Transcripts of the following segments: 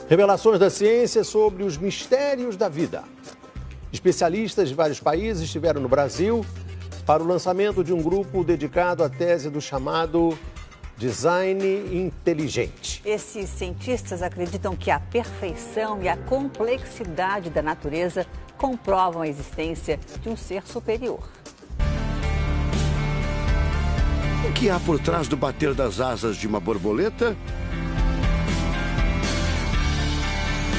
Revelações da ciência sobre os mistérios da vida. Especialistas de vários países estiveram no Brasil para o lançamento de um grupo dedicado à tese do chamado design inteligente. Esses cientistas acreditam que a perfeição e a complexidade da natureza comprovam a existência de um ser superior. O que há por trás do bater das asas de uma borboleta?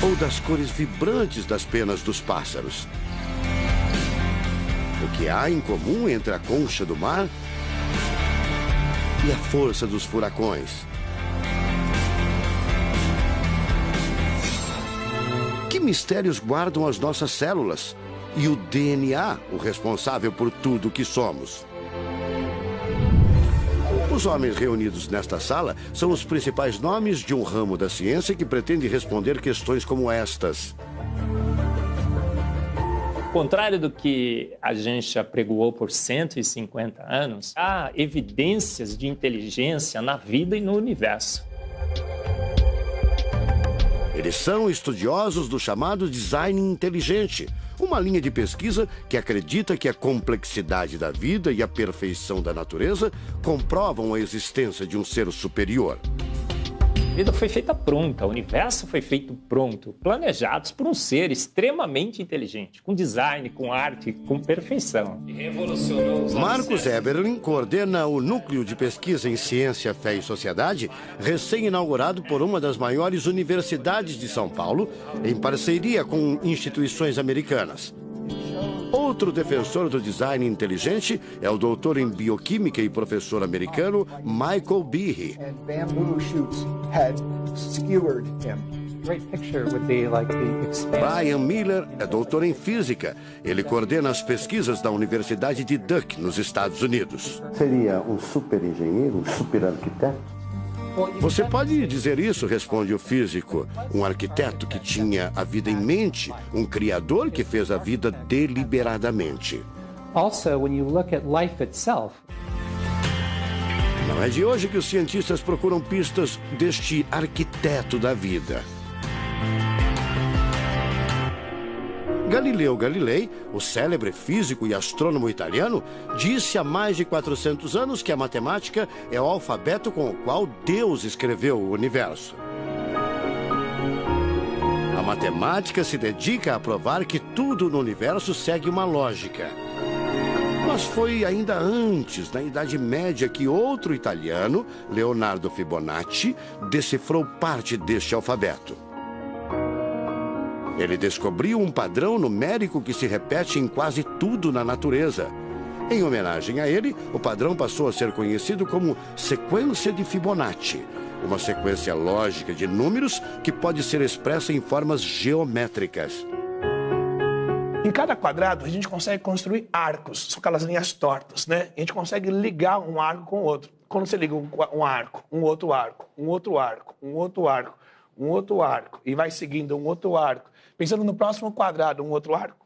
Ou das cores vibrantes das penas dos pássaros? O que há em comum entre a concha do mar e a força dos furacões? Que mistérios guardam as nossas células e o DNA, o responsável por tudo o que somos? Os homens reunidos nesta sala são os principais nomes de um ramo da ciência que pretende responder questões como estas. Ao contrário do que a gente apregoou por 150 anos, há evidências de inteligência na vida e no universo. Eles são estudiosos do chamado design inteligente, uma linha de pesquisa que acredita que a complexidade da vida e a perfeição da natureza comprovam a existência de um ser superior. A vida foi feita pronta, o universo foi feito pronto, planejados por um ser extremamente inteligente, com design, com arte, com perfeição. Marcos Eberlin coordena o Núcleo de Pesquisa em Ciência, Fé e Sociedade, recém-inaugurado por uma das maiores universidades de São Paulo, em parceria com instituições americanas. Outro defensor do design inteligente é o doutor em bioquímica e professor americano Michael Behe. Brian Miller é doutor em física. Ele coordena as pesquisas da Universidade de Duke, nos Estados Unidos. Seria um super engenheiro, um super arquiteto? Você pode dizer isso, responde o físico. Um arquiteto que tinha a vida em mente, um criador que fez a vida deliberadamente. Also, when you look at life itself, não é de hoje que os cientistas procuram pistas deste arquiteto da vida. Galileu Galilei, o célebre físico e astrônomo italiano, disse há mais de 400 anos que a matemática é o alfabeto com o qual Deus escreveu o universo. A matemática se dedica a provar que tudo no universo segue uma lógica. Mas foi ainda antes, na Idade Média, que outro italiano, Leonardo Fibonacci, decifrou parte deste alfabeto. Ele descobriu um padrão numérico que se repete em quase tudo na natureza. Em homenagem a ele, o padrão passou a ser conhecido como sequência de Fibonacci, uma sequência lógica de números que pode ser expressa em formas geométricas. Em cada quadrado, a gente consegue construir arcos, são aquelas linhas tortas, né? A gente consegue ligar um arco com o outro. Quando você liga um arco, um outro arco, um outro arco, um outro arco, um outro arco, e vai seguindo um outro arco, pensando no próximo quadrado, um outro arco.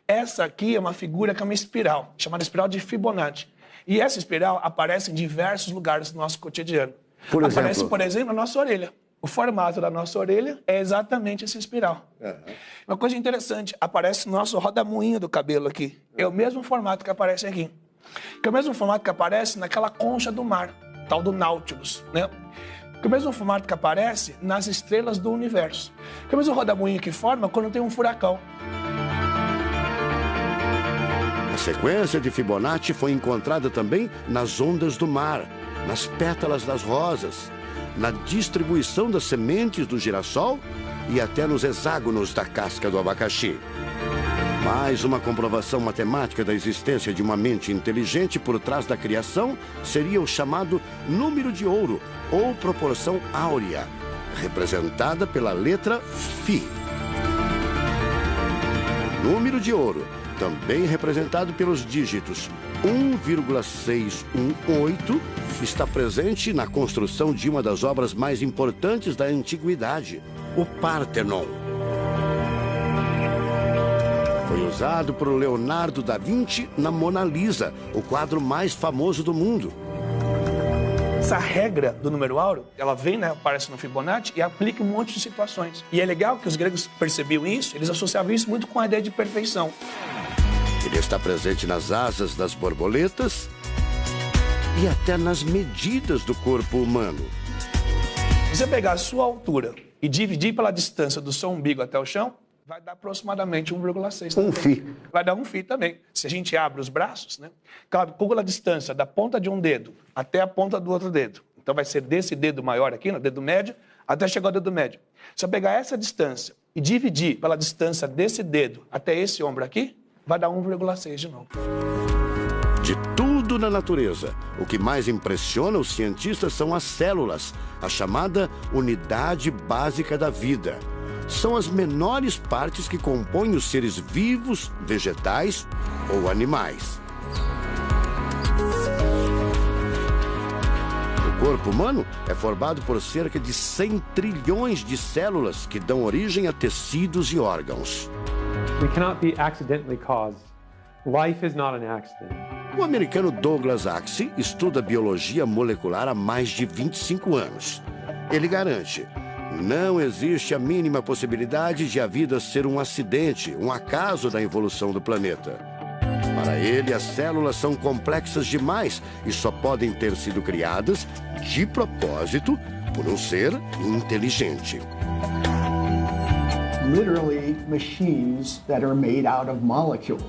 Essa aqui é uma figura que é uma espiral, chamada espiral de Fibonacci. E essa espiral aparece em diversos lugares do nosso cotidiano. Aparece, por exemplo, na nossa orelha. O formato da nossa orelha é exatamente essa espiral. Uma coisa interessante, aparece no nosso rodamuinho do cabelo aqui. É o mesmo formato que aparece aqui. Que é o mesmo formato que aparece naquela concha do mar, tal do Nautilus, né? Que é o mesmo formato que aparece nas estrelas do universo. Que é o mesmo rodamuinho que forma quando tem um furacão. A sequência de Fibonacci foi encontrada também nas ondas do mar, nas pétalas das rosas, na distribuição das sementes do girassol e até nos hexágonos da casca do abacaxi. Mais uma comprovação matemática da existência de uma mente inteligente por trás da criação seria o chamado número de ouro, ou proporção áurea, representada pela letra Φ. O número de ouro, também representado pelos dígitos 1,618, está presente na construção de uma das obras mais importantes da antiguidade, o Partenon. Foi usado por Leonardo da Vinci na Mona Lisa, o quadro mais famoso do mundo. Essa regra do número áureo, ela vem, né, aparece no Fibonacci e aplica em um monte de situações. E é legal que os gregos percebiam isso, eles associavam isso muito com a ideia de perfeição. Ele está presente nas asas das borboletas e até nas medidas do corpo humano. Se você pegar a sua altura e dividir pela distância do seu umbigo até o chão, vai dar aproximadamente 1,6. Um φ. Vai dar 1 φ também. Se a gente abre os braços, né? Calcula a distância da ponta de um dedo até a ponta do outro dedo. Então vai ser desse dedo maior aqui, no dedo médio, até chegar ao dedo médio. Se eu pegar essa distância e dividir pela distância desse dedo até esse ombro aqui, vai dar 1,6 de novo. De tudo na natureza, o que mais impressiona os cientistas são as células, a chamada unidade básica da vida. São as menores partes que compõem os seres vivos, vegetais ou animais. O corpo humano é formado por cerca de 100 trilhões de células que dão origem a tecidos e órgãos. We cannot be accidentally caused. Life is not an accident. O americano Douglas Axie estuda biologia molecular há mais de 25 anos. Ele garante: não existe a mínima possibilidade de a vida ser um acidente, um acaso da evolução do planeta. Para ele, as células são complexas demais e só podem ter sido criadas, de propósito, por um ser inteligente. Literally machines that are made out of molecules.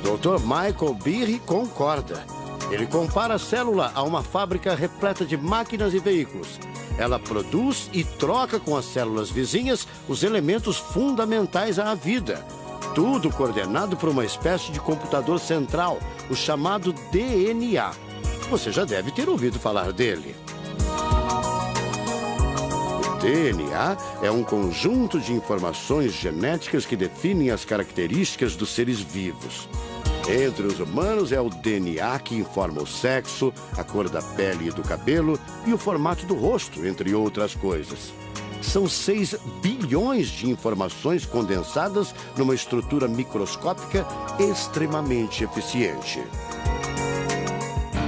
Dr. Michael Behe concorda. Ele compara a célula a uma fábrica repleta de máquinas e veículos. Ela produz e troca com as células vizinhas os elementos fundamentais à vida. Tudo coordenado por uma espécie de computador central, o chamado DNA. Você já deve ter ouvido falar dele. O DNA é um conjunto de informações genéticas que definem as características dos seres vivos. Entre os humanos é o DNA que informa o sexo, a cor da pele e do cabelo e o formato do rosto, entre outras coisas. São 6 bilhões de informações condensadas numa estrutura microscópica extremamente eficiente.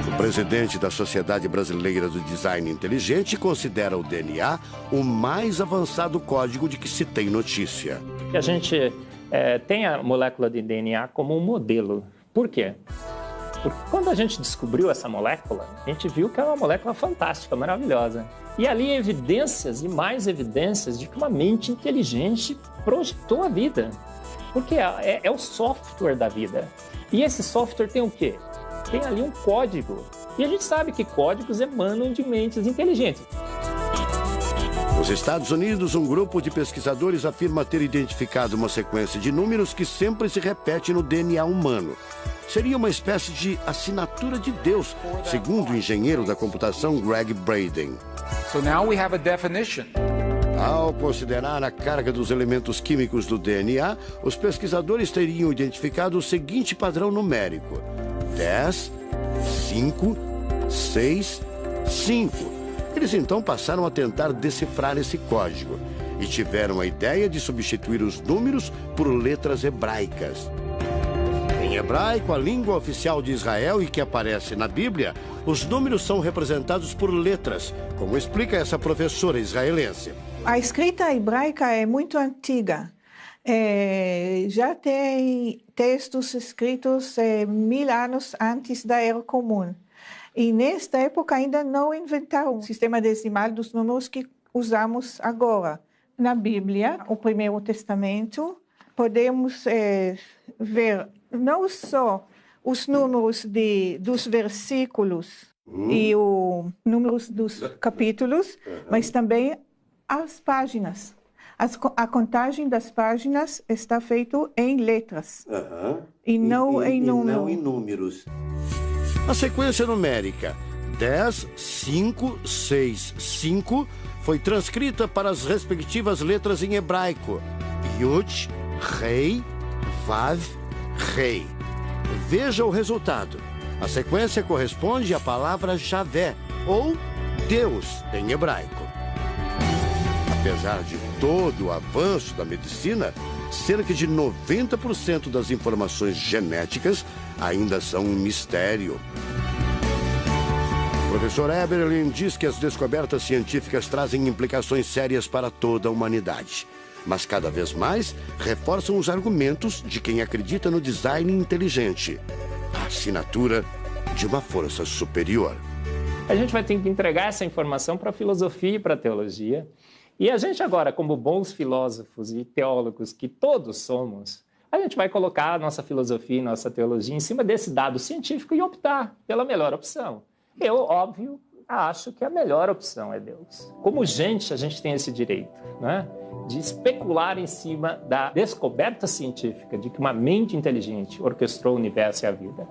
O presidente da Sociedade Brasileira do Design Inteligente considera o DNA o mais avançado código de que se tem notícia. A gente tem a molécula de DNA como um modelo. Por quê? Porque quando a gente descobriu essa molécula, a gente viu que é uma molécula fantástica, maravilhosa. E ali evidências e mais evidências de que uma mente inteligente projetou a vida. Porque é o software da vida. E esse software tem o quê? Tem ali um código. E a gente sabe que códigos emanam de mentes inteligentes. Nos Estados Unidos, um grupo de pesquisadores afirma ter identificado uma sequência de números que sempre se repete no DNA humano. Seria uma espécie de assinatura de Deus, segundo o engenheiro da computação Greg Braden. So now we have a definition. Ao considerar a carga dos elementos químicos do DNA, os pesquisadores teriam identificado o seguinte padrão numérico: 10, 5, 6, 5. Eles então passaram a tentar decifrar esse código e tiveram a ideia de substituir os números por letras hebraicas. Em hebraico, a língua oficial de Israel e que aparece na Bíblia, os números são representados por letras, como explica essa professora israelense. A escrita hebraica é muito antiga. Já tem textos escritos 1000 anos antes da Era Comum. E nesta época ainda não inventaram o sistema decimal dos números que usamos agora. Na Bíblia, o Primeiro Testamento, podemos ver não só os números dos versículos e os números dos capítulos, mas também as páginas. A contagem das páginas está feita em letras e não em números. A sequência numérica 10, 5, 6, 5 foi transcrita para as respectivas letras em hebraico: Yud, Rei, Vav, Rei. Veja o resultado. A sequência corresponde à palavra Javé, ou Deus, em hebraico. Apesar de todo o avanço da medicina, cerca de 90% das informações genéticas ainda são um mistério. O professor Eberlin diz que as descobertas científicas trazem implicações sérias para toda a humanidade, mas cada vez mais reforçam os argumentos de quem acredita no design inteligente, a assinatura de uma força superior. A gente vai ter que entregar essa informação para a filosofia e para a teologia. E a gente agora, como bons filósofos e teólogos que todos somos, a gente vai colocar a nossa filosofia e nossa teologia em cima desse dado científico e optar pela melhor opção. Eu, óbvio, acho que a melhor opção é Deus. Como gente, a gente tem esse direito, né, de especular em cima da descoberta científica de que uma mente inteligente orquestrou o universo e a vida.